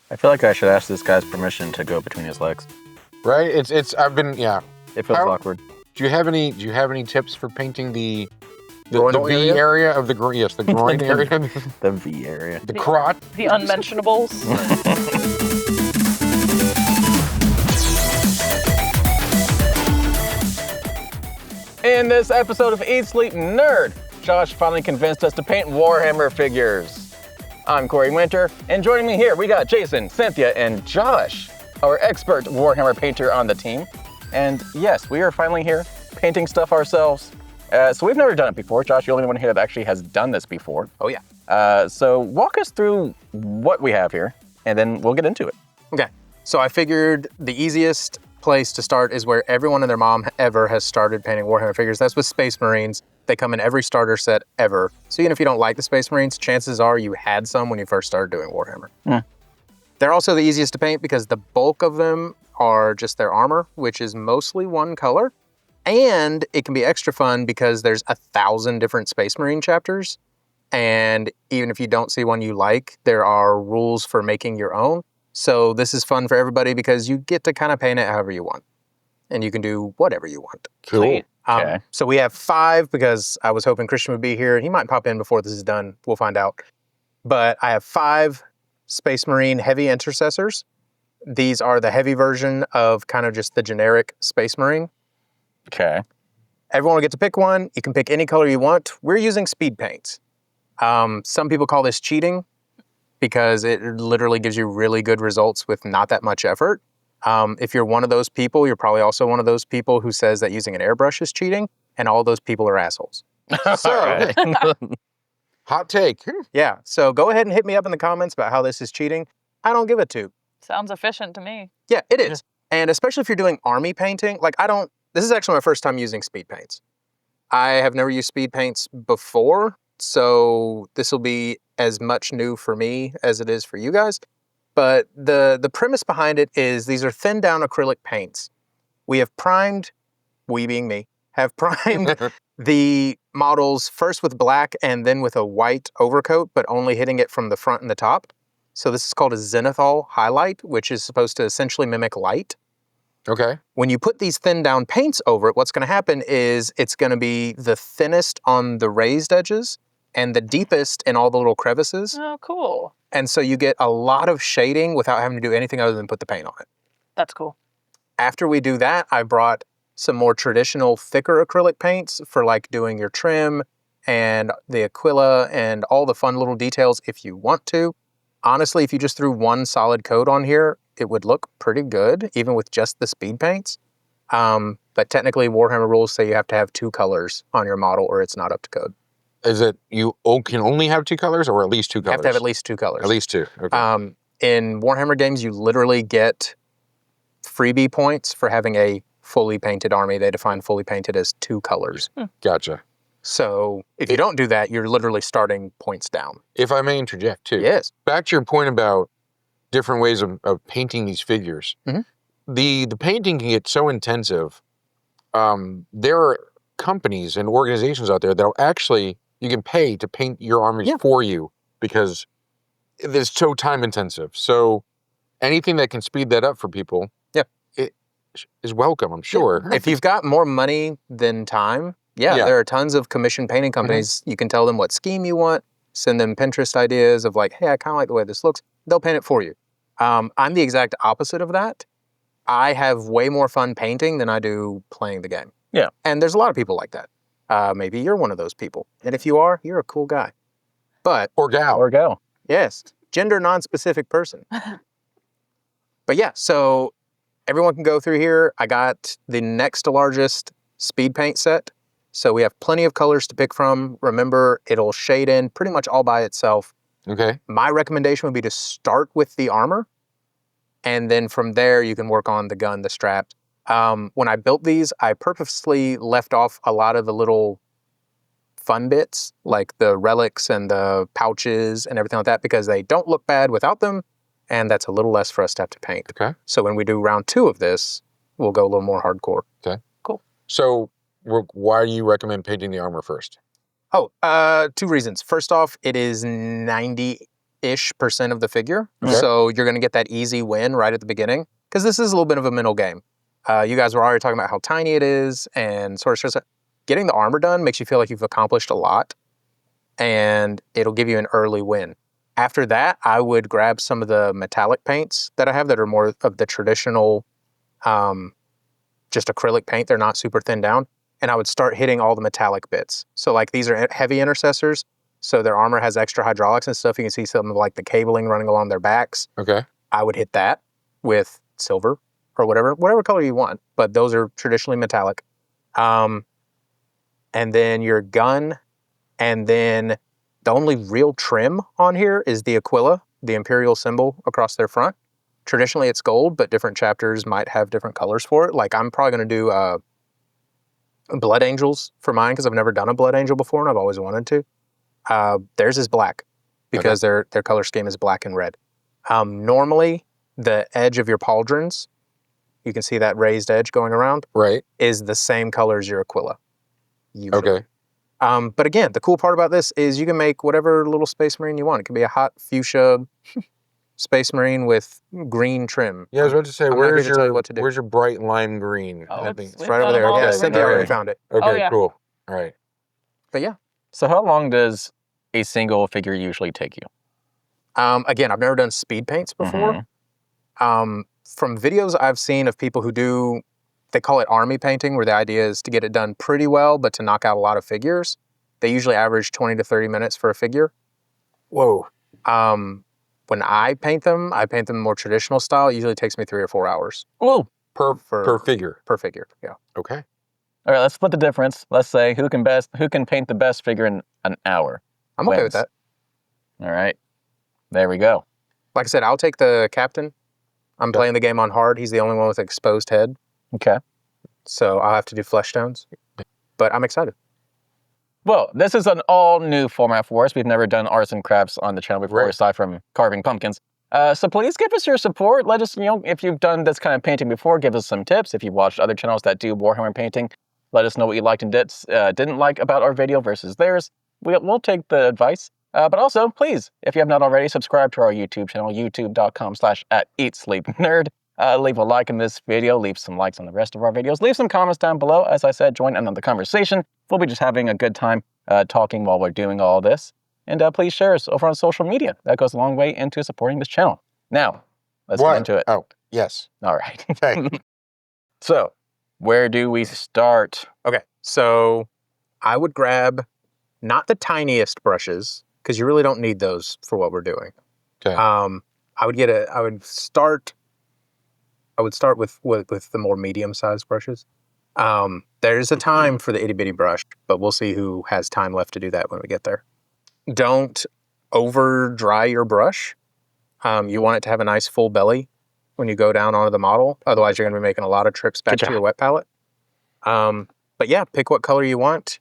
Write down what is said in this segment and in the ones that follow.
I feel like I should ask this guy's permission to go between his legs. Right? Yeah. It feels awkward. Do you have any tips for painting the Groin V area of the groin? Yes, the groin area. The V area. The crotch. The unmentionables. In this episode of Eat, Sleep, Nerd, Josh finally convinced us to paint Warhammer figures. I'm Corey Winter, and joining me here, we got Jason, Cynthia, and Josh, our expert Warhammer painter on the team. And yes, we are finally here, painting stuff ourselves. So we've never done it before. Josh, you're the only one here that actually has done this before. Oh yeah. So walk us through what we have here, and then we'll get into it. Okay, so I figured the easiest place to start is where everyone and their mom ever has started painting Warhammer figures. That's with Space Marines. They come in every starter set ever. So even if you don't like the Space Marines, chances are you had some when you first started doing Warhammer. Mm. They're also the easiest to paint because the bulk of them are just their armor, which is mostly one color. And it can be extra fun because there's 1,000 different Space Marine chapters. And even if you don't see one you like, there are rules for making your own. So this is fun for everybody because you get to kind of paint it however you want. And you can do whatever you want. Cool. Okay. So we have 5 because I was hoping Christian would be here. He might pop in before this is done. We'll find out. But I have 5 Space Marine heavy intercessors. These are the heavy version of kind of just the generic Space Marine. Okay. Everyone will get to pick one. You can pick any color you want. We're using speed paints. Some people call this cheating because it literally gives you really good results with not that much effort. If you're one of those people, you're probably also one of those people who says that using an airbrush is cheating, and all those people are assholes. So, Hot take. yeah, so go ahead and hit me up in the comments about how this is cheating. I don't give a toot. Sounds efficient to me. Yeah, it is. And especially if you're doing army painting, this is actually my first time using speed paints. I have never used speed paints before, so this will be as much new for me as it is for you guys. But the premise behind it is these are thinned down acrylic paints. We have primed, we being me, have primed the models first with black and then with a white overcoat, but only hitting it from the front and the top. So this is called a zenithal highlight, which is supposed to essentially mimic light. Okay. When you put these thinned down paints over it, what's going to happen is it's going to be the thinnest on the raised edges and the deepest in all the little crevices. Oh, cool. And so you get a lot of shading without having to do anything other than put the paint on it. That's cool. After we do that, I brought some more traditional thicker acrylic paints for like doing your trim and the aquila and all the fun little details if you want to. Honestly, if you just threw one solid coat on here, it would look pretty good, even with just the speed paints. But technically, Warhammer rules say you have to have 2 colors on your model or it's not up to code. Is it you can only have 2 colors or at least 2 colors? You have to have at least 2 colors. At least 2. Okay. In Warhammer games, you literally get freebie points for having a fully painted army. They define fully painted as 2 colors. Gotcha. So if you don't do that, you're literally starting points down. If I may interject too. Yes. Back to your point about different ways of painting these figures. Mhm. The painting can get so intensive. There are companies and organizations out there that'll actually, you can pay to paint your armies for you because it's so time intensive. So anything that can speed that up for people it is welcome, I'm sure. Yeah. If you've got more money than time, there are tons of commission painting companies. You can tell them what scheme you want, send them Pinterest ideas of like, hey, I kind of like the way this looks. They'll paint it for you. I'm the exact opposite of that. I have way more fun painting than I do playing the game. Yeah. And there's a lot of people like that. Maybe you're one of those people. And if you are, you're a cool guy. But Or gal. Or go. yes, gender non-specific person. But yeah, so everyone can go through here. I got the next to largest speed paint set. So we have plenty of colors to pick from. Remember, it'll shade in pretty much all by itself. Okay. My recommendation would be to start with the armor. And then from there, you can work on the gun, the straps. When I built these, I purposely left off a lot of the little fun bits, like the relics and the pouches and everything like that, because they don't look bad without them. And that's a little less for us to have to paint. Okay. So when we do round 2 of this, we'll go a little more hardcore. Okay. Cool. So why do you recommend painting the armor first? Oh, 2 reasons. First off, it is 90 5-ish% of the figure. Okay. So you're going to get that easy win right at the beginning. Because this is a little bit of a mental game. You guys were already talking about how tiny it is and sort of getting the armor done makes you feel like you've accomplished a lot. And it'll give you an early win. After that, I would grab some of the metallic paints that I have that are more of the traditional, just acrylic paint. They're not super thin down. And I would start hitting all the metallic bits. So like these are heavy intercessors. So their armor has extra hydraulics and stuff. You can see some of like the cabling running along their backs. Okay. I would hit that with silver or whatever color you want. But those are traditionally metallic. And then your gun. And then the only real trim on here is the Aquila, the Imperial symbol across their front. Traditionally, it's gold, but different chapters might have different colors for it. Like I'm probably going to do Blood Angels for mine because I've never done a Blood Angel before and I've always wanted to. Theirs is black because their color scheme is black and red. Normally, the edge of your pauldrons, you can see that raised edge going around, Right. is the same color as your Aquila. Usually. Okay. But again, the cool part about this is you can make whatever little Space Marine you want. It could be a hot fuchsia Space Marine with green trim. Yeah, I was about to say, I'm not here where's to tell you what to do. your bright lime green? Oh, I it's- think- It's right over there. Got 'em all Yeah, over Cynthia there. already found it. Okay, Oh, yeah. cool. All right. But yeah, So how long does a single figure usually take you? again, I've never done speed paints before. From videos I've seen of people who do, they call it army painting, where the idea is to get it done pretty well, but to knock out a lot of figures. They usually average 20 to 30 minutes for a figure. Whoa. When I paint them more traditional style. It usually takes me 3 or 4 hours Whoa. Per For- figure. per figure. Yeah. Okay. All right, let's split the difference. Let's say who can paint the best figure in an hour. I'm okay with Wins. that. All right. There we go. Like I said, I'll take the captain. I'm Okay. playing the game on hard. He's the only one with exposed head. Okay. So I'll have to do flesh tones. But I'm excited. Well, this is an all new format for us. We've never done arts and crafts on the channel before, Right. aside from carving pumpkins. So please give us your support. Let us, if you've done this kind of painting before, give us some tips. If you've watched other channels that do Warhammer painting, let us know what you liked and didn't like about our video versus theirs. We'll take the advice. But also, please, if you have not already, subscribe to our YouTube channel, youtube.com/@eatsleepnerd. Leave a like in this video, leave some likes on the rest of our videos, leave some comments down below. As I said, join in on the conversation. We'll be just having a good time talking while we're doing all this. And please share us over on social media. That goes a long way into supporting this channel. Now, let's What? get into it. Oh, yes. All right. Okay. So, where do we start? Okay. So I would grab not the tiniest brushes, because you really don't need those for what we're doing. Okay. I would start with the more medium-sized brushes. There's a time for the itty-bitty brush, but we'll see who has time left to do that when we get there. Don't over dry your brush. You want it to have a nice full belly when you go down onto the model. Otherwise, you're going to be making a lot of trips back Good to job. your wet palette. But yeah, pick what color you want.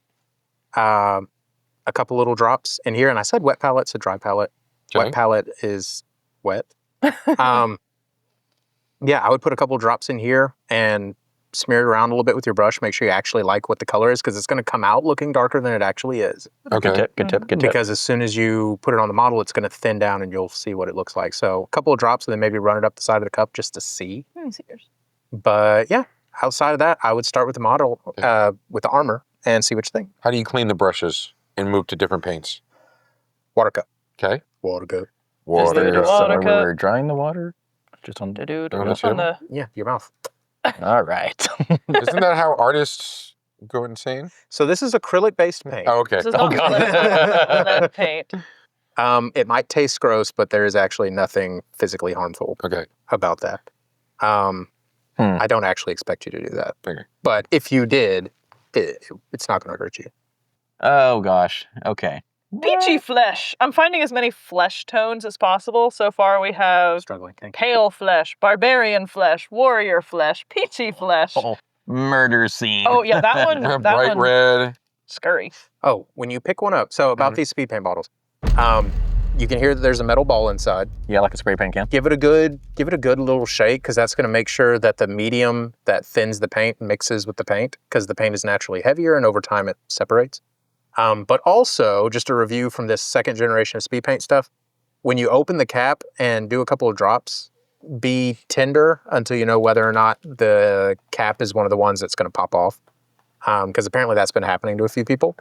A couple little drops in here. And I said wet palette's a dry palette. Okay. Wet palette is wet. Yeah, I would put a couple drops in here and smear it around a little bit with your brush. Make sure you actually like what the color is, because it's going to come out looking darker than it actually is. Okay. Good tip, good tip, good tip. Because as soon as you put it on the model, it's going to thin down and you'll see what it looks like. So a couple of drops and then maybe run it up the side of the cup just to see. Let me see yours. But yeah, outside of that, I would start with the model, with the armor, and see what you think. How do you clean the brushes and move to different paints? Water cup. Okay. Water cup. Is there Water. a So water cup? we're drying the water. Just on. Dude, Oh, that's on the Yeah, your mouth. All right. Isn't that how artists go insane? So this is acrylic-based paint. Oh, okay. this is Oh, not God. lead paint. It might taste gross, but there is actually nothing physically harmful Okay. about that. I don't actually expect you to do that. Okay. But if you did, it's not going to hurt you. Oh gosh. Okay. Peachy flesh. I'm finding as many flesh tones as possible. So far we have Struggling. Thank you. pale flesh, barbarian flesh, warrior flesh, peachy flesh. Oh, murder scene. Oh yeah, that one. That Bright one. red. Scurry. Oh, when you pick one up, so about these speed paint bottles, you can hear that there's a metal ball inside. Yeah, like a spray paint can. Give it a good little shake, because that's going to make sure that the medium that thins the paint mixes with the paint, because the paint is naturally heavier and over time it separates. But also, just a review from this second generation of speed paint stuff, when you open the cap and do a couple of drops, be tender until you know whether or not the cap is one of the ones that's going to pop off. Because apparently that's been happening to a few people.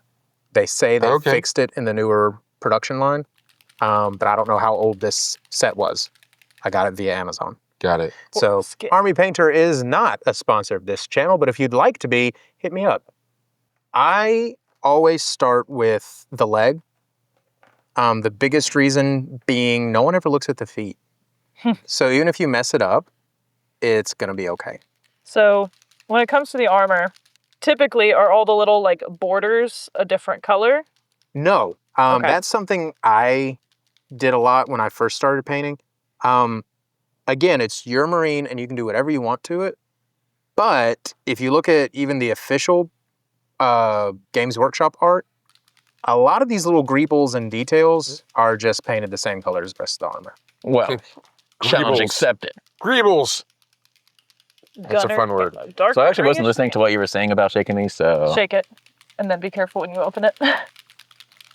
They say they fixed it in the newer production line, but I don't know how old this set was. I got it via Amazon. Got it. So Army Painter is not a sponsor of this channel, but if you'd like to be, hit me up. I always start with the leg. The biggest reason being no one ever looks at the feet. So even if you mess it up, it's going to be okay. So when it comes to the armor, typically are all the little like borders a different color? No. That's something I did a lot when I first started painting. Again, it's your Marine and you can do whatever you want to it. But if you look at even the official Games Workshop art, a lot of these little greebles and details are just painted the same color as the rest of the armor. Well, challenge Greebles. accepted. Greebles. That's a fun word. So I actually wasn't listening to what you were saying about shaking these, so... Shake it, and then be careful when you open it.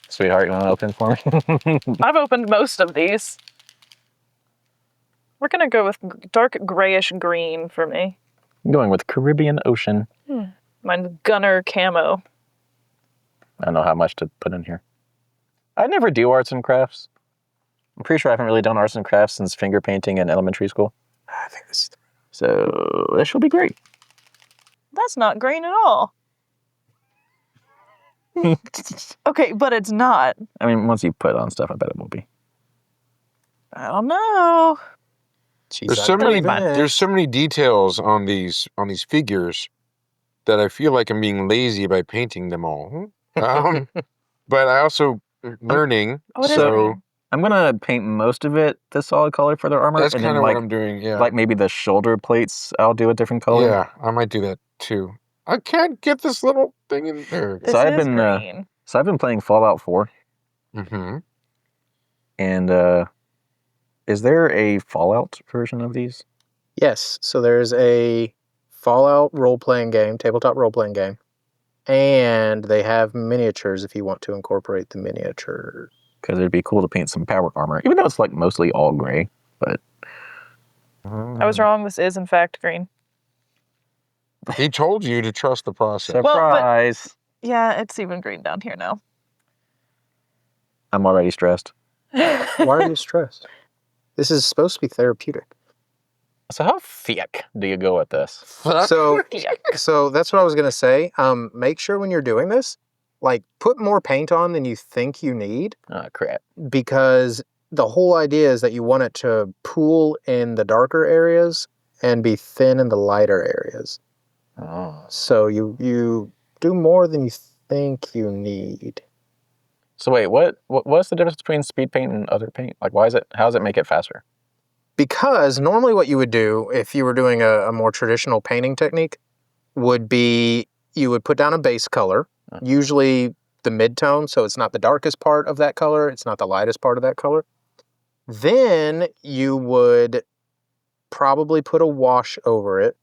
Sweetheart, you want to open for me? I've opened most of these. We're going to go with dark grayish green for me. I'm going with Caribbean Ocean. Mine's Gunner Camo. I don't know how much to put in here. I never do arts and crafts. I'm pretty sure I haven't really done arts and crafts since finger painting in elementary school. I think this is So this will be great. That's not green at all. Okay, but it's not. I mean, once you put on stuff, I bet it will be. I don't know. There's so many details on these figures that I feel like I'm being lazy by painting them all. But I also learning. So I'm gonna paint most of it this solid color for their armor. That's kind of what I'm doing. Yeah, like maybe the shoulder plates, I'll do a different color. Yeah, I might do that too. I can't get this little thing in there. This is green. So I've been playing Fallout 4. Mm-hmm. And is there a Fallout version of these? Yes. So there's a Fallout role-playing game, tabletop role-playing game. And they have miniatures if you want to incorporate the miniatures. Because it'd be cool to paint some power armor, even though it's like mostly all gray. But I was wrong. This is in fact green. He told you to trust the process. Surprise! Yeah, it's even green down here now. I'm already stressed. Why are you stressed? This is supposed to be therapeutic. So how thick do you go with this? So that's what I was going to say. Make sure when you're doing this, like put more paint on than you think you need. Oh, crap. Because the whole idea is that you want it to pool in the darker areas and be thin in the lighter areas. Oh. So you do more than you think you need. So wait, what's the difference between speed paint and other paint? Like, how does it make it faster? Because normally what you would do if you were doing a more traditional painting technique would be you would put down a base color, usually the mid-tone, so it's not the darkest part of that color, it's not the lightest part of that color. Then you would probably put a wash over it,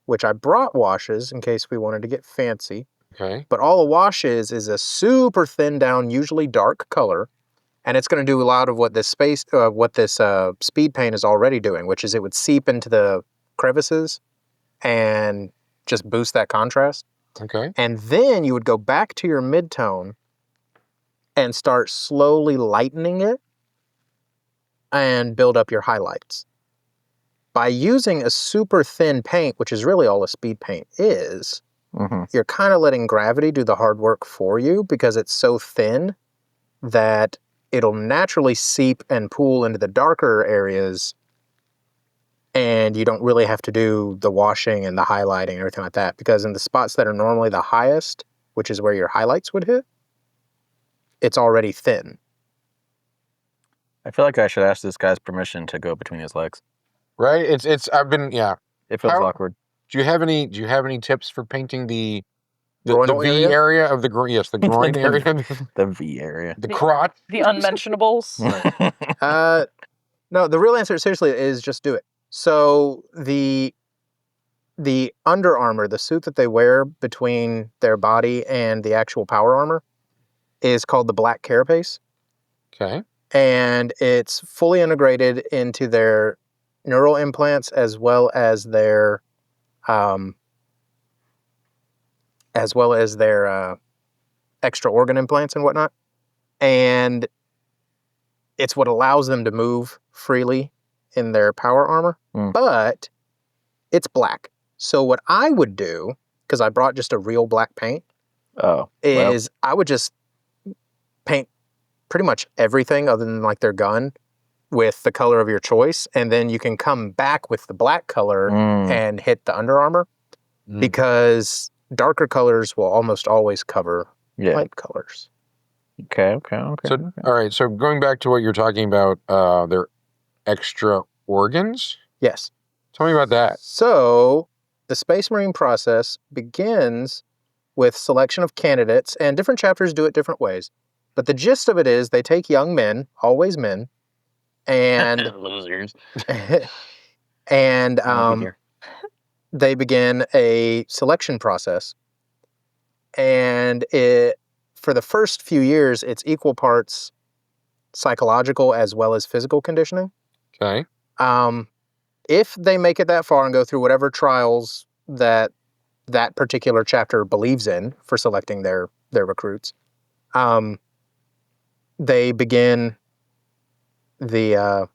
which I brought washes in case we wanted to get fancy. Okay. But all a wash is a super thin down, usually dark color, and it's going to do a lot of what this speed paint is already doing, which is it would seep into the crevices and just boost that contrast. Okay. And then you would go back to your mid-tone and start slowly lightening it and build up your highlights. By using a super thin paint, which is really all a speed paint is, you're kind of letting gravity do the hard work for you because it's so thin that it'll naturally seep and pool into the darker areas, and you don't really have to do the washing and the highlighting and everything like that, because in the spots that are normally the highest, which is where your highlights would hit, it's already thin. I feel like I should ask this guy's permission to go between his legs. Right? It feels awkward. Do you have any tips for painting the V area? area of the groin? Yes, the groin area. The V area. The crotch. The unmentionables. No, the real answer seriously is just do it. So the under armor, the suit that they wear between their body and the actual power armor, is called the black carapace. Okay. and it's fully integrated into their neural implants as well as their extra organ implants and whatnot. And it's what allows them to move freely in their power armor, but it's black. So what I would do, because I brought just a real black paint, is I would just paint pretty much everything other than like their gun with the color of your choice, and then you can come back with the black color and hit the Under Armour, because darker colors will almost always cover light colors. Okay. So, all right. So going back to what you're talking about, their extra organs. Yes. Tell me about that. So the Space Marine process begins with selection of candidates, and different chapters do it different ways. But the gist of it is they take young men, always men, and losers, and they begin a selection process. And for the first few years, it's equal parts psychological as well as physical conditioning. Okay. If they make it that far and go through whatever trials that particular chapter believes in for selecting their recruits, they begin the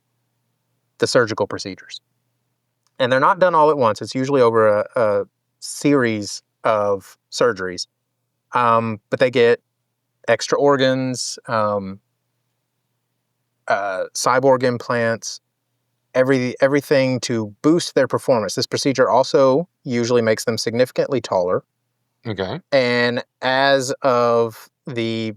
surgical procedures. And they're not done all at once. It's usually over a series of surgeries. But they get extra organs, cyborg implants, everything to boost their performance. This procedure also usually makes them significantly taller. Okay. And as of the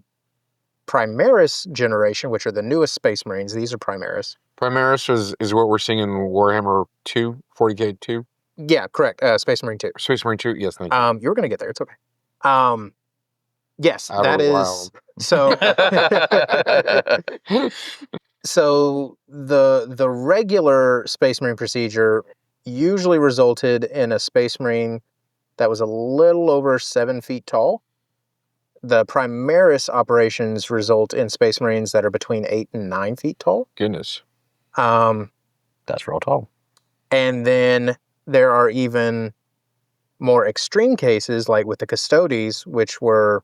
Primaris generation, which are the newest Space Marines, these are Primaris. Primaris is what we're seeing in Warhammer 2, 40K 2? Yeah, correct. Space Marine 2. Space Marine 2, yes, thank you. You were going to get there. It's okay. Yes, that is... So, so the regular Space Marine procedure usually resulted in a Space Marine that was a little over 7 feet tall. The Primaris operations result in Space Marines that are between 8 and 9 feet tall. Goodness. That's real tall. And then there are even more extreme cases, like with the Custodes, which were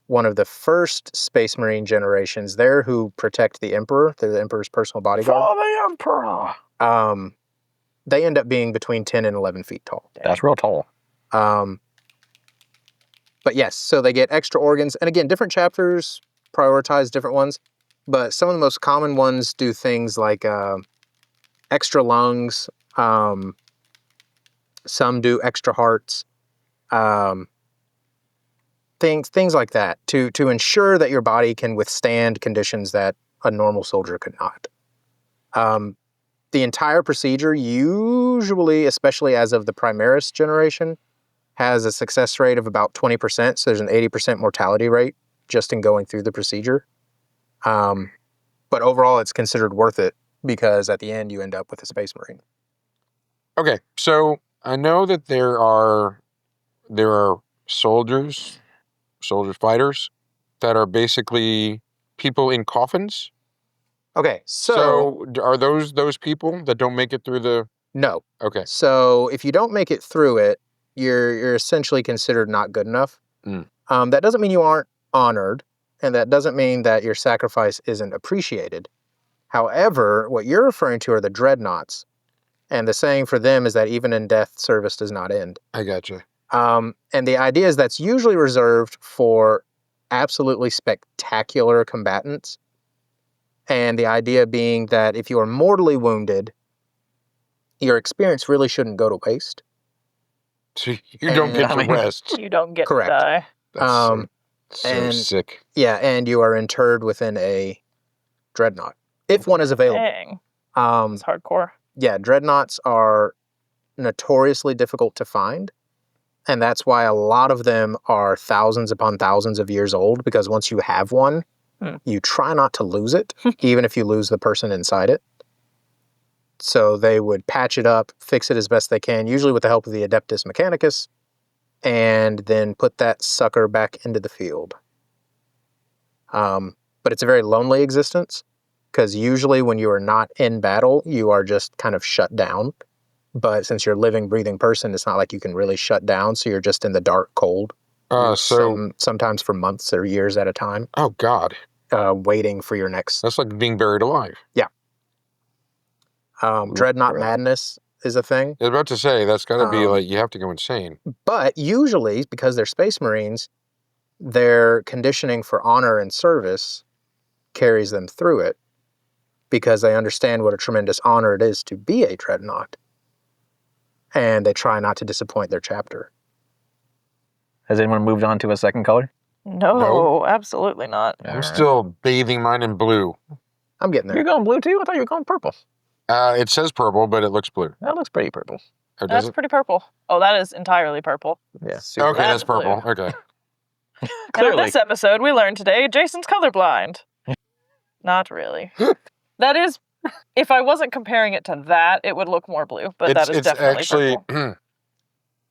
one of the first Space Marine generations. They're who protect the Emperor. They're the Emperor's personal bodyguard. For the Emperor! They end up being between 10 and 11 feet tall. That's real tall. But yes, so they get extra organs. And again, different chapters prioritize different ones. But some of the most common ones do things like extra lungs. Some do extra hearts. Things like that to ensure that your body can withstand conditions that a normal soldier could not. The entire procedure usually, especially as of the Primaris generation, has a success rate of about 20%. So there's an 80% mortality rate just in going through the procedure. But overall, it's considered worth it because at the end, you end up with a Space Marine. Okay, so I know that there are soldiers, fighters, that are basically people in coffins. Okay, so are those people that don't make it through the... No. Okay. So if you don't make it through it, you're essentially considered not good enough. That doesn't mean you aren't honored, and that doesn't mean that your sacrifice isn't appreciated. However, what you're referring to are the dreadnoughts, and the saying for them is that even in death, service does not end. I gotcha. And the idea is that's usually reserved for absolutely spectacular combatants. And the idea being that if you are mortally wounded, your experience really shouldn't go to waste. So you don't get to rest. You don't get Correct. to die. That's so sick. Yeah, and you are interred within a dreadnought, if one is available. Dang. It's hardcore. Yeah, dreadnoughts are notoriously difficult to find. And that's why a lot of them are thousands upon thousands of years old, because once you have one, you try not to lose it, even if you lose the person inside it. So they would patch it up, fix it as best they can, usually with the help of the Adeptus Mechanicus, and then put that sucker back into the field. But it's a very lonely existence. because usually when you are not in battle, you are just kind of shut down. But since you're a living, breathing person, it's not like you can really shut down. So you're just in the dark cold. Sometimes for months or years at a time. Oh, God. Waiting for your next. That's like being buried alive. Yeah. Dreadnought madness is a thing. I was about to say, that's got to be like, you have to go insane. But usually, because they're Space Marines, their conditioning for honor and service carries them through it because they understand what a tremendous honor it is to be a dreadnought. And they try not to disappoint their chapter. Has anyone moved on to a second color? No, absolutely not. I'm still bathing mine in blue. I'm getting there. You're going blue too? I thought you were going purple. It says purple, but it looks blue. That looks pretty purple. Oh, That's pretty purple. Oh, that is entirely purple. Yeah. Okay, that's blue. purple. Okay. And on Clearly. this episode, we learned today Jason's colorblind. Not really. That is, if I wasn't comparing it to that, it would look more blue, but that is definitely actually, purple.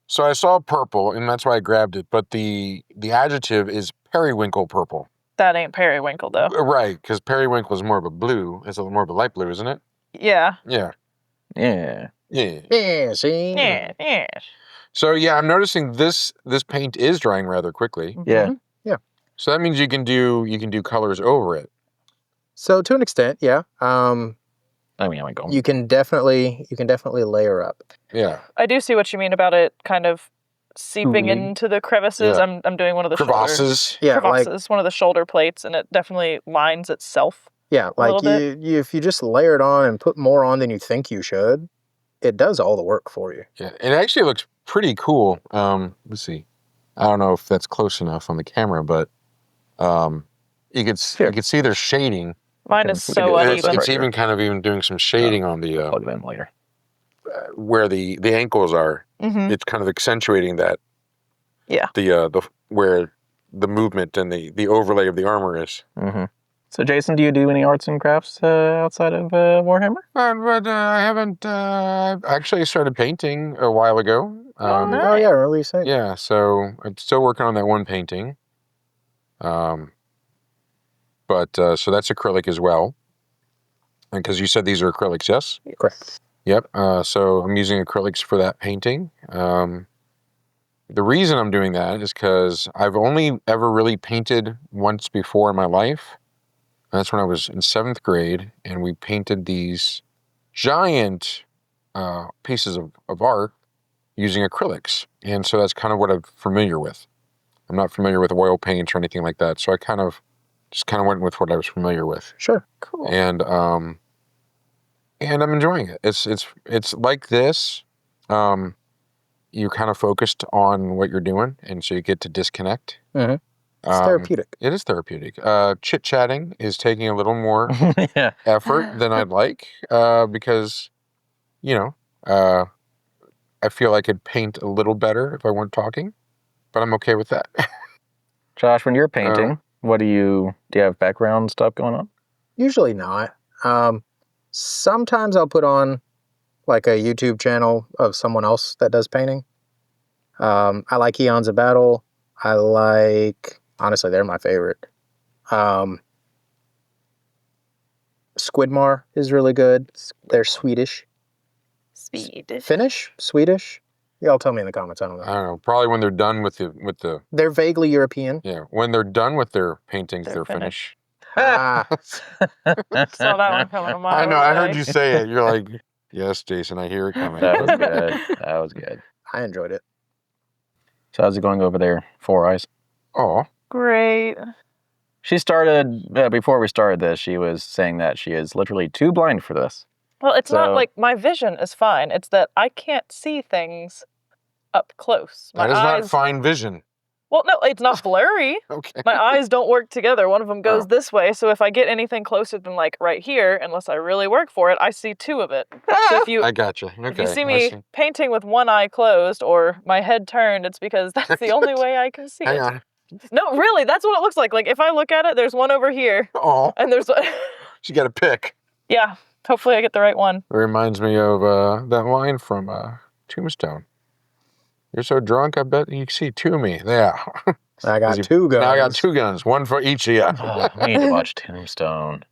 So I saw purple, and that's why I grabbed it, but the adjective is periwinkle purple. That ain't periwinkle, though. Right, because periwinkle is more of a blue. It's more of a light blue, isn't it? Yeah. Yeah. Yeah. Yeah. Yeah, see? Yeah. So yeah, I'm noticing this paint is drying rather quickly. Yeah. Yeah. So that means you can do colors over it. So to an extent, yeah. I mean, I might go. You can definitely layer up. Yeah. I do see what you mean about it kind of seeping Ooh-wee. into the crevices. Yeah. I'm doing one of the Crevasses. Yeah, like crevasses, one of the shoulder plates, and it definitely lines itself. yeah, like little you if you just layer it on and put more on than you think you should, it does all the work for you. Yeah. It actually looks pretty cool. Let's see. I don't know if that's close enough on the camera, but you could see there's shading. Mine is We can so do it. uneven. It's even kind of even doing some shading on the Plug them later. where the ankles are. Mm-hmm. It's kind of accentuating that. Yeah. The where the movement and the overlay of the armor is. Mm-hmm. So, Jason, do you do any arts and crafts outside of Warhammer? But I haven't. Actually started painting a while ago. nice. Oh yeah, I remember what you saying. Yeah, so I'm still working on that one painting. But so that's acrylic as well. And because you said these are acrylics, yes? Correct. Yep. So I'm using acrylics for that painting. The reason I'm doing that is because I've only ever really painted once before in my life. And that's when I was in 7th grade, and we painted these giant pieces of art using acrylics. And so that's kind of what I'm familiar with. I'm not familiar with oil paints or anything like that. So I just went with what I was familiar with. Sure. Cool. And I'm enjoying it. It's like this. You're kind of focused on what you're doing, and so you get to disconnect. Mm-hmm. It's therapeutic. It is therapeutic. Chit-chatting is taking a little more Yeah. effort than I'd like, because, I feel I could paint a little better if I weren't talking, but I'm okay with that. Josh, when you're painting, what do you have background stuff going on? Usually not. Sometimes I'll put on like a YouTube channel of someone else that does painting. I like Eons of Battle. Honestly, they're my favorite. Squidmar is really good. They're Swedish. Finnish? Swedish? Y'all tell me in the comments. I don't know. I don't know. Probably when they're done with the They're vaguely European. yeah, when they're done with their paintings, They're they're finished. Ah, Saw that one coming a mile I know. I away. heard you say it. You're like, yes, Jason. I hear it coming. That was good. That was good. I enjoyed it. So how's it going over there, Four Eyes? Oh, Great. She started, before we started this, she was saying that she is literally too blind for this. Well, it's not So- like my vision is fine. It's that I can't see things up close. My that is eyes. not fine vision. Well, no, it's not blurry. Okay. My eyes don't work together. One of them goes Oh. this way. So if I get anything closer than like right here, unless I really work for it, I see two of it. So if you I got you. Okay. if you see I me painting with one eye closed or my head turned, it's because that's the only way I can see Hang it. on. No, really, that's what it looks like. Like if I look at it, there's one over here, Oh, and there's she got to pick. yeah. Hopefully, I get the right one. It reminds me of that line from Tombstone. You're so drunk, I bet you see two of me. Yeah. I got Is he- two guns. Now I got two guns, one for each of you. Oh, we need to watch Tombstone.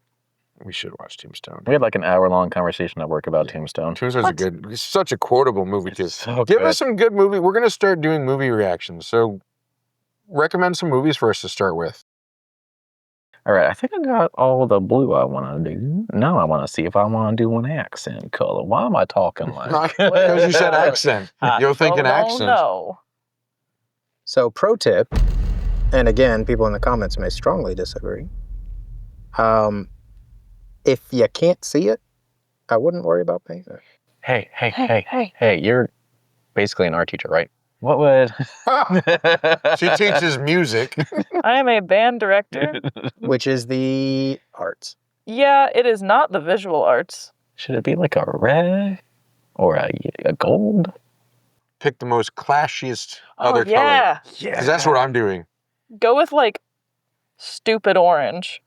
We should watch Tombstone. We had like an hour-long conversation at work about Tombstone. Tombstone's it's such a quotable movie, too. So Give good. us some good movie. We're going to start doing movie reactions. So recommend some movies for us to start with. All right, I think I got all the blue I want to do. Now I want to see if I want to do an accent color. Why am I talking like? Because you said accent. You'll think an accent. No. So, pro tip, and again, people in the comments may strongly disagree. If you can't see it, I wouldn't worry about painting it. Hey, you're basically an art teacher, right? What would... She teaches music. I am a band director. Which is the arts. Yeah, it is not the visual arts. Should it be like a red or a gold? Pick the most clashiest other color. Yeah. Because that's what I'm doing. Go with like stupid orange.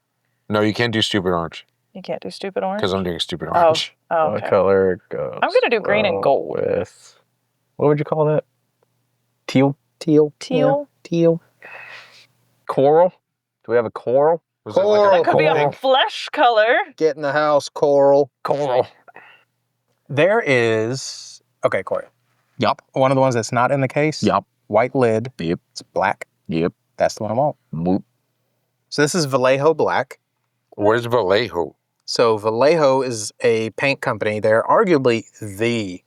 No, you can't do stupid orange. You can't do stupid orange? Because I'm doing stupid orange. Oh, What okay. color goes? I'm gonna do green and gold. With... What would you call that? Teal? Teal. Teal? Yeah, teal. Coral? Do we have a coral? Was Coral. That could be a coral? flesh color. Get in the house, coral. Coral. There is... Okay, Corey. Yup. One of the ones that's not in the case. Yup. White lid. Yep. It's black. Yep. That's the one I want. Moop. So this is Vallejo Black. What is Vallejo? So Vallejo is a paint company. They're arguably the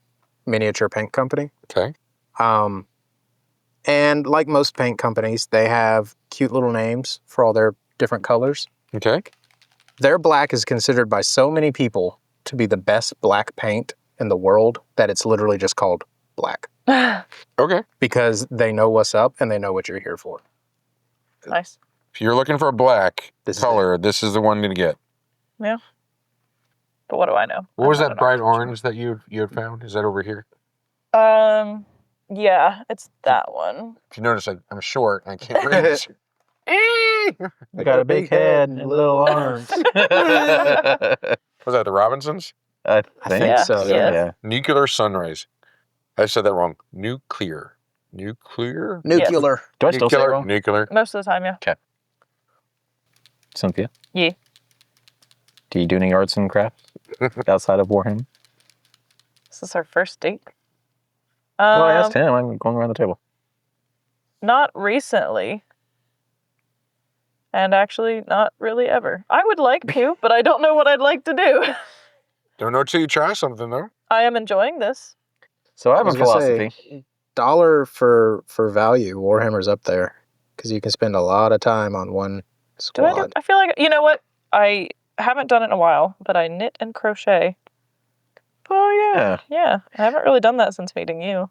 miniature paint company. Okay. And like most paint companies, they have cute little names for all their different colors. Okay. Their black is considered by so many people to be the best black paint in the world that it's literally just called black. Okay. Because they know what's up and they know what you're here for. Nice. If you're looking for a black This is color, this is the one to get. Yeah. But what do I know? What I'm was not that an bright art teacher. orange that you had found? Is that over here? Yeah, it's that one. If you notice, I'm short and I can't reach. I got a big head and little arms. Was that the Robinsons? I think Yeah, so. yeah. Yeah. Nuclear sunrise. I said that wrong. Nuclear. Nuclear? Nuclear. Do I still say it Nuclear. wrong? Nuclear. Most of the time, yeah. Cynthia? Yeah. Do you do any arts and crafts outside of Warhammer? Is this our first date? Well, I asked him. I'm going around the table. Not recently. And actually, not really ever. I would like to, but I don't know what I'd like to do. Don't know till you try something, though. I am enjoying this. So I have I a was gonna philosophy. say, dollar for value, Warhammer's up there. Because you can spend a lot of time on one Do I squad. do? I feel like, you know what? I haven't done it in a while, but I knit and crochet. Oh, yeah. Yeah, I haven't really done that since meeting you.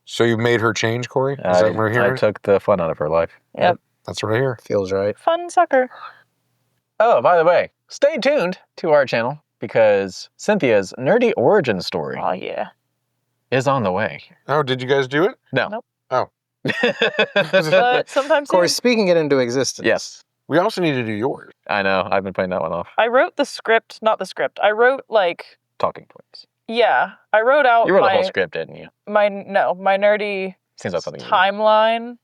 So you made her change, Corey? Is that what we're I hearing? took the fun out of her life. Yep. That's right here. Feels right. Fun sucker. Oh, by the way, stay tuned to our channel because Cynthia's nerdy origin story Oh, yeah. is on the way. Oh, did you guys do it? No. Nope. Oh. But sometimes Corey's speaking it into existence. Yes, We also need to do yours. I know. I've been putting that one off. I wrote the script, not the script. I wrote like, Talking points. yeah, I wrote out You wrote my, a whole script, didn't you? my nerdy Seems like something you timeline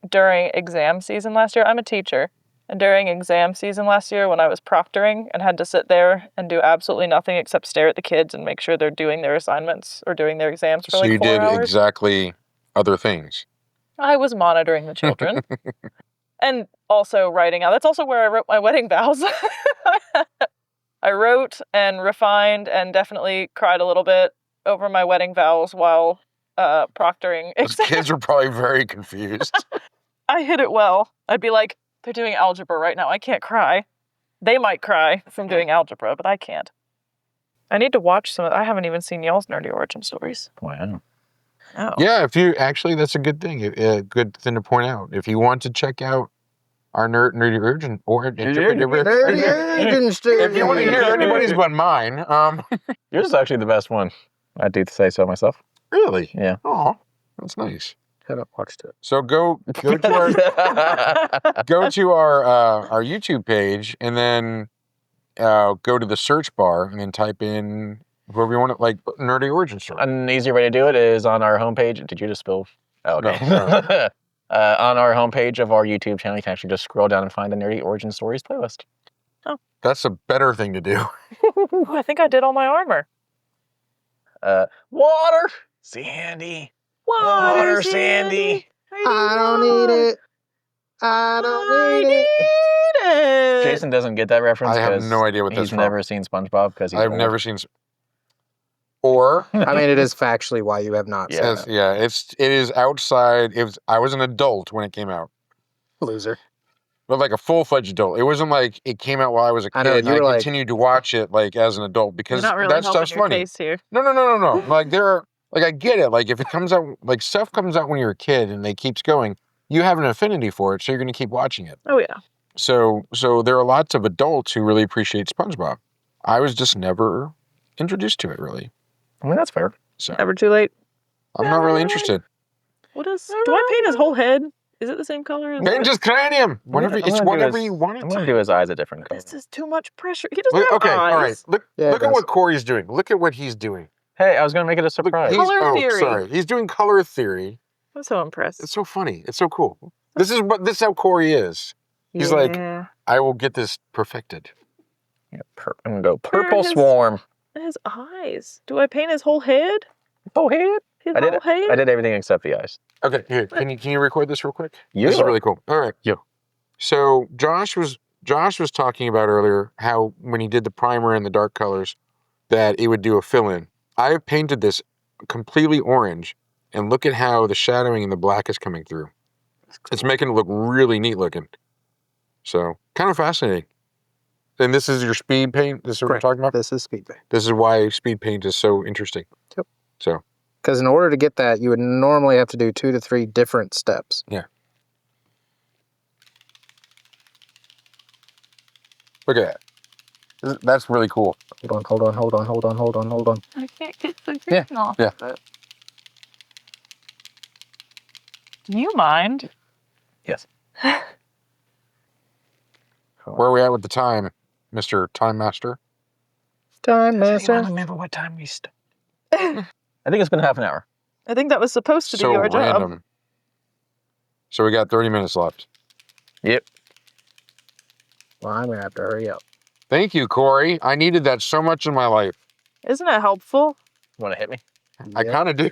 during exam season last year. I'm a teacher. And during exam season last year when I was proctoring and had to sit there and do absolutely nothing except stare at the kids and make sure they're doing their assignments or doing their exams for So like you 4 did hours. exactly other things. I was monitoring the children. And also writing out. That's also where I wrote my wedding vows. I wrote and refined and definitely cried a little bit over my wedding vows while proctoring Those exams. kids are probably very confused. I hid it well. I'd be like, they're doing algebra right now. I can't cry. They might cry from doing algebra, but I can't. I need to watch some of I haven't even seen y'all's nerdy origin stories. Wow. Oh. Yeah, if you actually, that's a good thing. A good thing to point out. If you want to check out our nerdy origin, or if you want to hear anybody's but mine, Yours is actually the best one. I do say so myself. really, Yeah. Oh, that's nice. Haven't watched it. So go to our our YouTube page, and then go to the search bar, and then type in whoever you want to, like nerdy origin story. An easier way to do it is on our homepage. Did you just spill? Oh, okay. No. On our homepage of our YouTube channel, you can actually just scroll down and find the Nerdy Origin Stories playlist. That's a better thing to do. Ooh, I think I did all my armor. Water! Sandy! Water, Sandy! I don't need it. I don't need it. it. Jason doesn't get that reference. I have 'cause no idea what that's he's from. never seen SpongeBob because he's I've old. never seen. Or I mean, it is factually why you have not seen Yeah. it. it is outside. I was an adult when it came out, Loser. but like a full-fledged adult. It wasn't like it came out while I was a kid. I know, you and were like- continued to watch it like as an adult You're because not really that helping stuff's your funny. case here. No. Like there are like I get it. Like if it comes out, like stuff comes out when you're a kid and it keeps going, you have an affinity for it, so you're going to keep watching it. Oh yeah. So there are lots of adults who really appreciate SpongeBob. I was just never introduced to it really. I mean, that's fair. So Never too late. I'm not really interested. What is? Do I paint his whole head? Is it the same color as? Paint his cranium. Whatever. I'm It's gonna do whatever his- you want it I'm to going to do his eyes a different color. This is too much pressure. He doesn't Look, have okay, eyes. all right. Look, Yeah, it look at does. what Corey's doing. Look at what he's doing. Hey, I was going to make it a Look, surprise. Color theory. Sorry, he's doing color theory. I'm so impressed. It's so funny. It's so cool. This is how Corey is. He's like, Yeah. I will get this perfected. Yeah, I'm going to go purple his- swarm. His eyes. Do I paint his whole head? Oh, head. His I did whole head? I did everything except the eyes. Okay, here. Can you record this real quick? Yeah. This is really cool. All right. Yeah. So Josh was talking about earlier how when he did the primer and the dark colors, that it would do a fill-in. I have painted this completely orange, and look at how the shadowing and the black is coming through. It's making it look really neat looking. So kind of fascinating. And this is your speed paint. This is what we're Correct. talking about. This is speed paint. This is why speed paint is so interesting. Yep. So Because in order to get that, you would normally have to do 2 to 3 different steps. yeah. Look at that. That's really cool. Hold on. I can't get the Yeah, green off. yeah. of it. Do you mind? Yes. Where are we at with the time, Mr. Time Master? Time, I master. remember what time we stopped. I think it's been half an hour. I think that was supposed to be So your job. random. So we got 30 minutes left. Yep. Well, I'm going to have to hurry up. Thank you, Corey. I needed that so much in my life. Isn't it helpful? You want to hit me? I Yep. kind of do.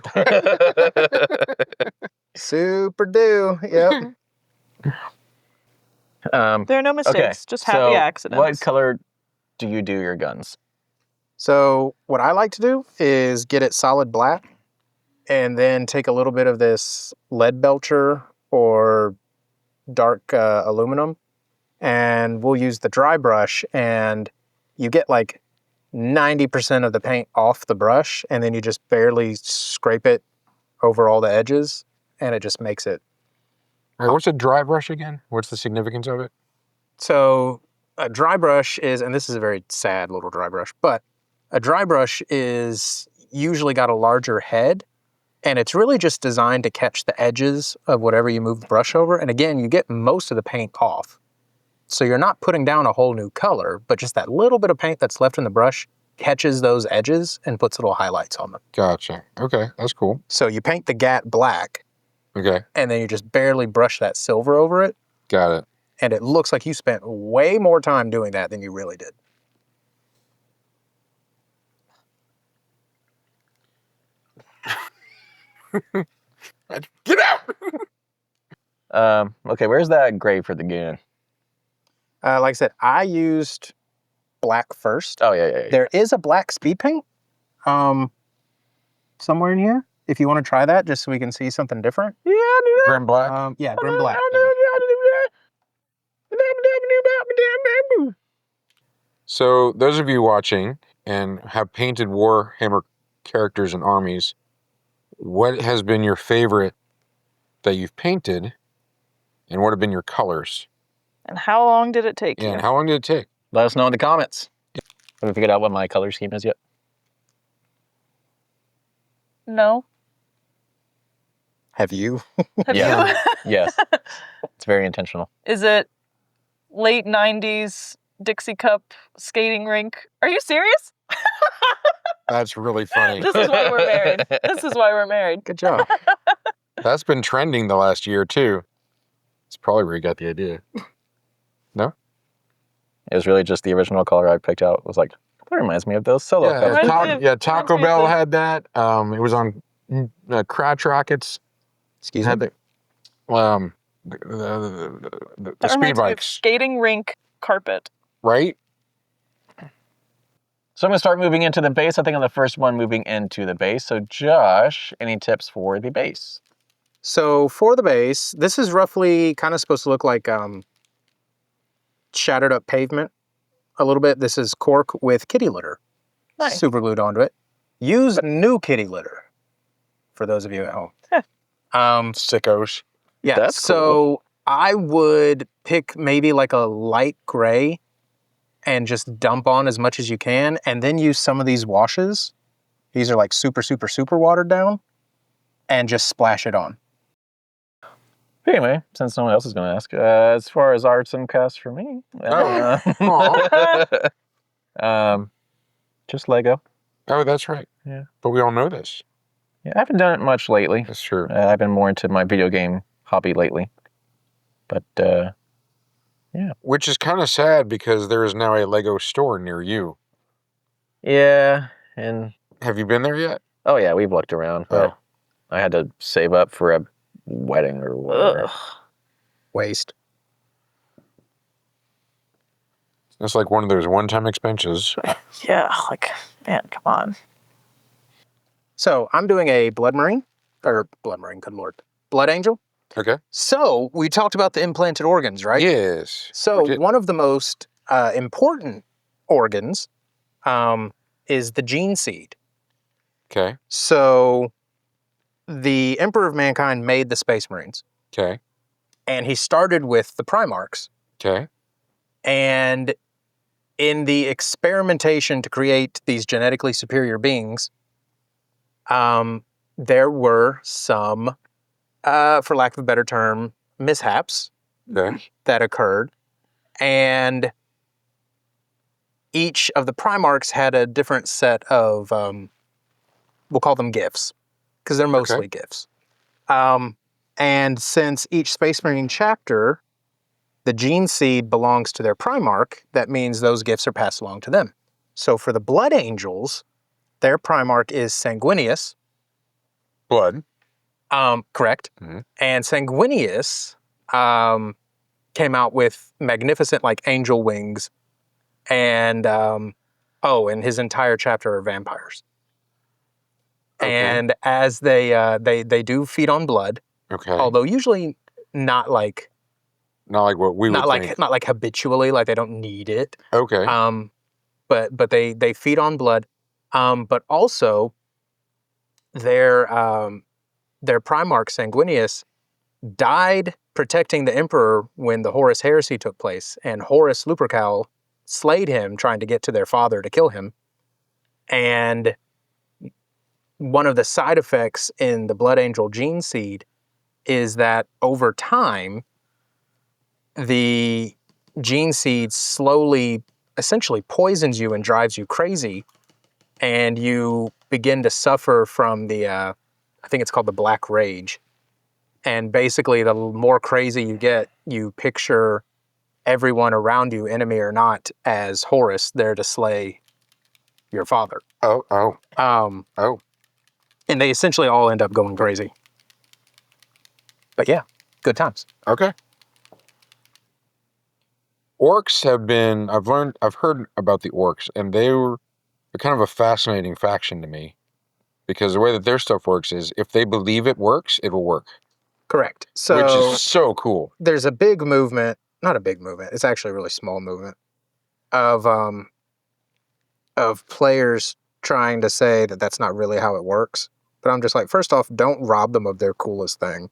Super do. Yep. There are no mistakes, Okay. just happy so accidents. what color do you do your guns? So what I like to do is get it solid black and then take a little bit of this lead belcher or dark aluminum, and we'll use the dry brush, and you get like 90% of the paint off the brush, and then you just barely scrape it over all the edges, and it just makes it. All right, what's a dry brush again? What's the significance of it? So a dry brush is, and this is a very sad little dry brush, but a dry brush is usually got a larger head, and it's really just designed to catch the edges of whatever you move the brush over. And again, you get most of the paint off. So you're not putting down a whole new color, but just that little bit of paint that's left in the brush catches those edges and puts little highlights on them. Gotcha. Okay, that's cool. So you paint the gat black, Okay, and then you just barely brush that silver over it, got it. and it looks like you spent way more time doing that than you really did. Get out! Okay, where's that gray for the gun? Like I said, I used black first. Oh, yeah. There is a black speed paint somewhere in here. If you want to try that, just so we can see something different. Yeah, I do that. Grim black. Yeah, Grim Black. So those of you watching and have painted Warhammer characters and armies, what has been your favorite that you've painted, and what have been your colors? And how long did it take Yeah, you? and how long did it take? Let us know in the comments. Have you figured out what my color scheme is yet? No. Have you? Have Yeah. you? Yes. It's very intentional. Is it late 90s Dixie Cup skating rink? Are you serious? That's really funny. This is why we're married. This is why we're married. Good job. That's been trending the last year too. It's probably where he got the idea. No? It was really just the original color I picked out. It was like, that reminds me of those solo Yeah, cups. Taco Bell had that. It was on Crotch Rockets. Excuse Had me? the That speed reminds me of bikes, skating rink carpet. right? So I'm going to start moving into the base. I think I'm the first one moving into the base. So Josh, any tips for the base? So for the base, this is roughly kind of supposed to look like shattered up pavement a little bit. This is cork with kitty litter. Nice. Super glued onto it. Use new kitty litter for those of you at home. Sickos. Yeah, That's so cool. I would pick maybe like a light gray and just dump on as much as you can, and then use some of these washes. These are like super, super, super watered down, and just splash it on. Anyway, since no one else is going to ask, as far as arts and casts for me, just Lego. Oh, that's right. Yeah. But we all know this. Yeah, I haven't done it much lately. That's true. I've been more into my video game hobby lately. But, yeah. Which is kind of sad because there is now a Lego store near you. Yeah, and... Have you been there yet? Oh, yeah, we've looked around. But Oh. I had to save up for a wedding or whatever. Ugh. Waste. It's like one of those one-time expenses. Yeah, like, man, come on. So I'm doing a Blood Marine, good lord, Blood Angel. Okay. So we talked about the implanted organs, right? Yes. So one of the most important organs is the gene seed. Okay. So the Emperor of Mankind made the Space Marines, Okay. and he started with the Primarchs. Okay. And in the experimentation to create these genetically superior beings, there were some, for lack of a better term, mishaps Okay. that occurred. And each of the Primarchs had a different set of, we'll call them gifts, because they're mostly gifts. And since each Space Marine chapter, the gene seed belongs to their Primarch, that means those gifts are passed along to them. So for the Blood Angels, their Primarch is Sanguinius. Blood. Correct. Mhm. And Sanguinius came out with magnificent like angel wings, and and his entire chapter are vampires. Okay. And as they do feed on blood, Okay. although usually not like what we would think. not like habitually, like they don't need it. Okay. But they feed on blood. But also their Primarch Sanguinius died protecting the Emperor when the Horus Heresy took place, and Horus Lupercal slayed him trying to get to their father to kill him. And one of the side effects in the Blood Angel gene seed is that over time, the gene seed slowly, essentially poisons you and drives you crazy, and you begin to suffer from the, I think it's called the Black Rage. And basically, the more crazy you get, you picture everyone around you, enemy or not, as Horus there to slay your father. Oh. And they essentially all end up going crazy. But yeah, good times. Okay. Orcs have been, I've heard about the orcs, and they're kind of a fascinating faction to me, because the way that their stuff works is if they believe it works, it will work. Correct. So which is so cool. There's a big movement, not a big movement, it's actually a really small movement of players trying to say that that's not really how it works. But I'm just like, first off, don't rob them of their coolest thing.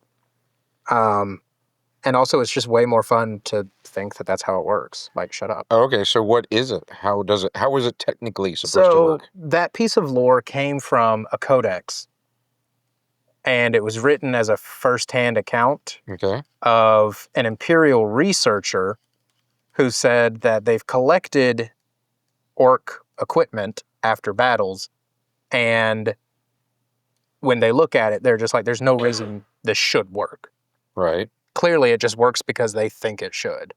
And also, it's just way more fun to think that that's how it works. Like, shut up. Oh, okay, so what is it? How is it technically supposed to work? That piece of lore came from a codex. And it was written as a first-hand account of an Imperial researcher who said that they've collected orc equipment after battles, and when they look at it, they're just like, there's no reason this should work. Right. clearly it just works because they think it should.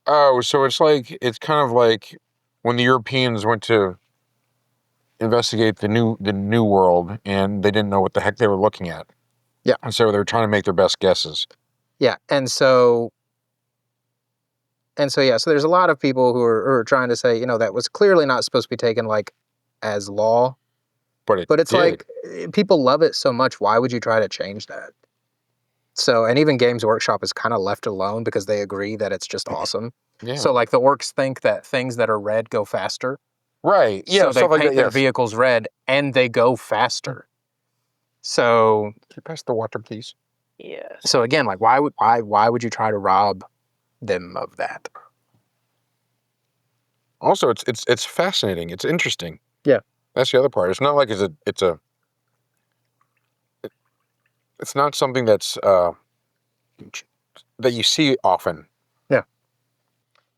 Oh, so it's kind of like when the Europeans went to investigate the new world and they didn't know what the heck they were looking at. Yeah. And so they were trying to make their best guesses. Yeah, so there's a lot of people who are trying to say, that was clearly not supposed to be taken like as law. But But it's did. like people love it so much. Why would you try to change that? So, and even Games Workshop is kind of left alone because they agree that it's just awesome. Yeah. So, like the orcs think that things that are red go faster. Right. Yeah. So they stuff like paint that, their yes. vehicles red and they go faster. So, Can you pass the water, please? Yes. so again, like why would you try to rob them of that? Also, it's fascinating. It's interesting. Yeah. That's the other part. It's not like it's not something that's that you see often.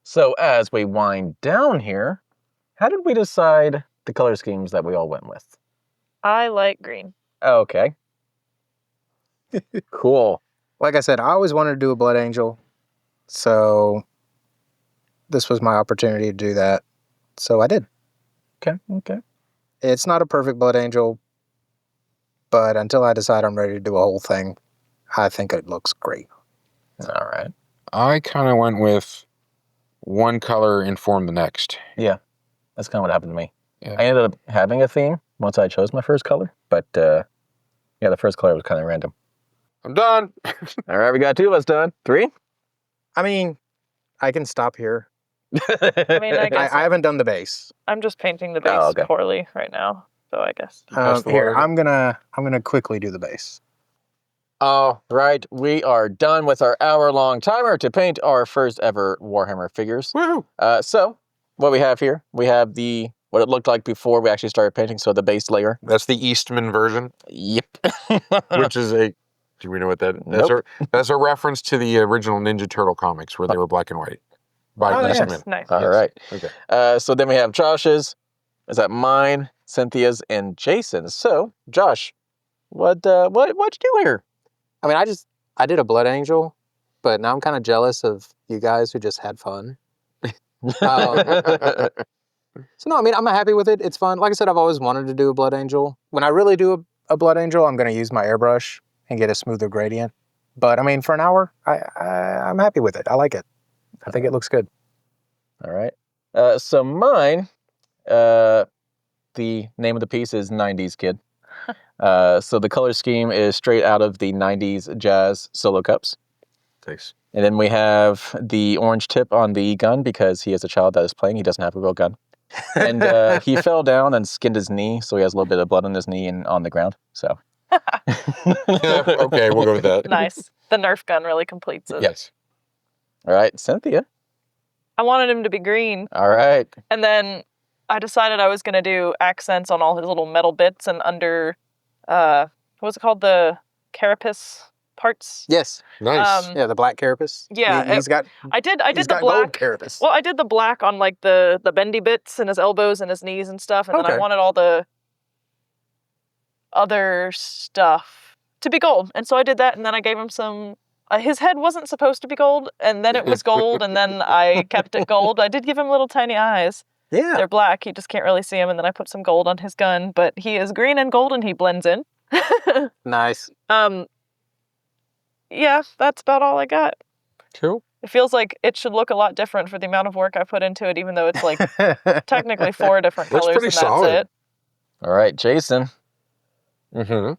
So as we wind down here, how did we decide the color schemes that we all went with? I like green. Okay. Cool. Like I said, I always wanted to do a Blood Angel. So this was my opportunity to do that. So I did. Okay. It's not a perfect Blood Angel, but until I decide I'm ready to do a whole thing, I think it looks great. All right. I kind of went with one color informed the next. Yeah. That's kind of what happened to me. Yeah. I ended up having a theme once I chose my first color, but yeah, the first color was kind of random. I'm done. All right, we got 2 of us done. 3? I mean, I can stop here. I mean, I guess I haven't done the base. I'm just painting the base Oh, okay. poorly right now, so I guess. Pass the Here, water. I'm gonna quickly do the base. All right, we are done with our hour-long timer to paint our first ever Warhammer figures. Woohoo! So, what we have here, we have what it looked like before we actually started painting, so the base layer. That's the Eastman version, Yep. which is do we know what that is? Nope. That's a reference to the original Ninja Turtle comics where they were black and white. By Oh, Eastman. yes. Nice. All Yes. right. Okay. So then we have Josh's. Is that mine, Cynthia's, and Jason's? So, Josh, what'd you do here? I mean, I did a Blood Angel, but now I'm kind of jealous of you guys who just had fun. So no, I mean, I'm happy with it. It's fun. Like I said, I've always wanted to do a Blood Angel. When I really do a Blood Angel, I'm going to use my airbrush and get a smoother gradient. But I mean, for an hour, I'm happy with it. I like it. I think it looks good. All right. So mine, the name of the piece is 90s Kid. So the color scheme is straight out of the 90s jazz solo cups. Thanks. And then we have the orange tip on the gun because he is a child that is playing. He doesn't have a real gun. And he fell down and skinned his knee, so he has a little bit of blood on his knee and on the ground. So. Okay, we'll go with that. Nice. The Nerf gun really completes it. Yes. All right, Cynthia. I wanted him to be green, All right. and then I decided I was going to do accents on all his little metal bits and under, what was it called? The carapace parts? Yes. Nice. Yeah, the black carapace. Yeah, He's got I did he's the got gold black. carapace. Well, I did the black on like the bendy bits and his elbows and his knees and stuff, and then I Okay. wanted all the other stuff to be gold. And so I did that, and then I gave him some. His head wasn't supposed to be gold, and then it was gold, and then I kept it gold. I did give him little tiny eyes. Yeah. They're black. He just can't really see them, and then I put some gold on his gun. But he is green and gold, and he blends in. Nice. Yeah, that's about all I got. Cool. It feels like it should look a lot different for the amount of work I put into it, even though it's like technically 4 different That's colors, pretty and that's solid. it. All right, Jason. Mm-hmm.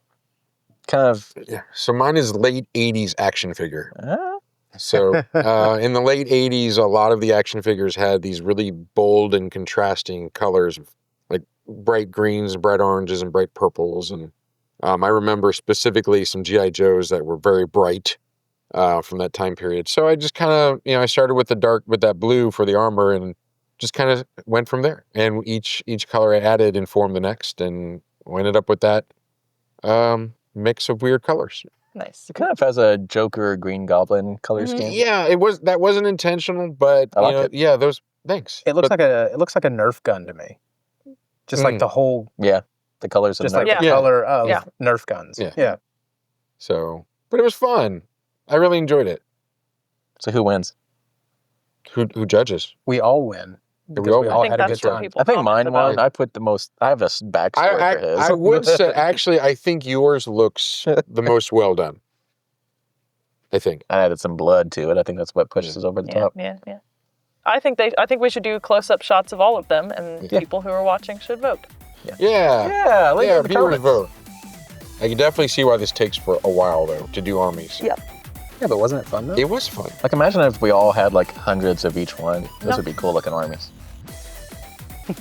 Kind of. Yeah. So mine is late 80s action figure. Uh, So in the late 80s, a lot of the action figures had these really bold and contrasting colors, like bright greens, bright oranges, and bright purples. And I remember specifically some G.I. Joes that were very bright from that time period. So I just kind of, I started with that blue for the armor and just kind of went from there. And each color I added informed the next, and we ended up with that mix of weird colors. Nice. it kind of has a Joker Green Goblin color scheme. Yeah, that wasn't intentional, but I like it. yeah, those thanks. It looks like a Nerf gun to me. Just like the whole, Yeah, the colors of just Nerf. like the Yeah. color of Yeah. Nerf guns. Yeah. Yeah. So, but it was fun. I really enjoyed it. So who wins? Who judges? We all win. we Because all we win. all I think had a that's good what time. people I think comment mine about. won. I put the most. I have a backstory for his. I would say, actually, I think yours looks the most well done. I think. I added some blood to it. I think that's what pushes us over the top. Yeah. I think we should do close-up shots of all of them, and people who are watching should vote. Yeah. Yeah, leave it in the viewers comments. vote. I can definitely see why this takes for a while, though, to do armies. Yeah. Yeah, but wasn't it fun though? It was fun. Like, imagine if we all had like hundreds of each one. Those No. would be cool looking armies.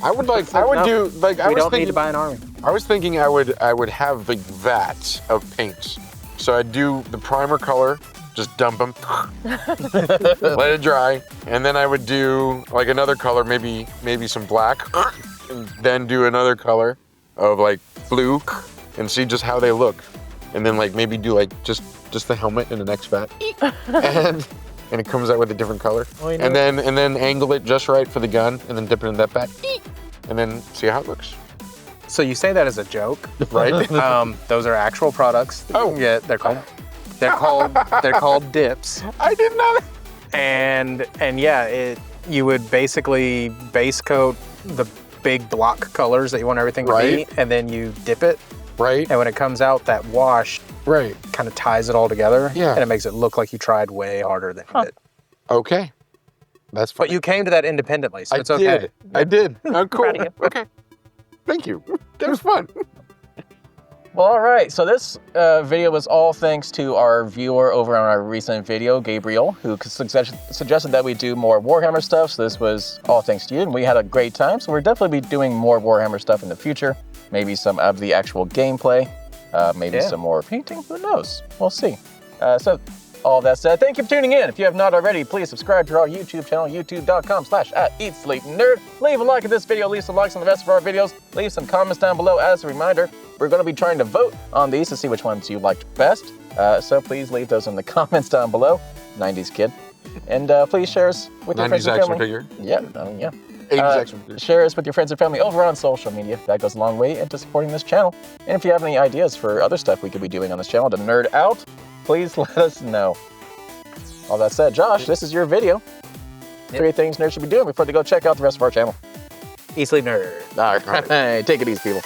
I would like. I would No, do like. I We was don't need thinking. to buy an army. I was thinking I would have like vats of paints. So I'd do the primer color, just dump them, let it dry, and then I would do like another color, maybe some black, and then do another color of like blue, and see just how they look, and then like maybe do like just the helmet in the next vat, and it comes out with a different color, and then angle it just right for the gun, and then dip it in that vat, and then see how it looks. So you say that as a joke, Right? Those are actual products. Oh. Yeah, they're called dips. I didn't know that. And yeah, you would basically base coat the big block colors that you want everything to Right. be, and then you dip it, Right? and when it comes out, that wash Right. kind of ties it all together, Yeah. and it makes it look like you tried way harder than you did. Okay. That's fine. But you came to that independently, so I it's okay. did. I did. Oh, cool. Proud of you. Okay. Thank you. That was fun. Well, all right. So this video was all thanks to our viewer over on our recent video, Gabriel, who suggested that we do more Warhammer stuff. So this was all thanks to you, and we had a great time. So we'll definitely be doing more Warhammer stuff in the future. Maybe some of the actual gameplay. Maybe some more painting. Who knows? We'll see. So all that said, thank you for tuning in. If you have not already, please subscribe to our YouTube channel, youtube.com/@EatSleepNerd. Leave a like of this video, leave some likes on the rest of our videos, leave some comments down below. As a reminder, we're going to be trying to vote on these to see which ones you liked best. So please leave those in the comments down below. 90s kid. And please share us with your friends 90s and action family. figure. Yeah. 80s action figure. Share us with your friends and family over on social media. That goes a long way into supporting this channel. And if you have any ideas for other stuff we could be doing on this channel to nerd out, please let us know. All that said, Josh, this is your video. 3 things nerds should be doing before they go check out the rest of our channel. Eat, sleep, nerd. All right, take it easy, people.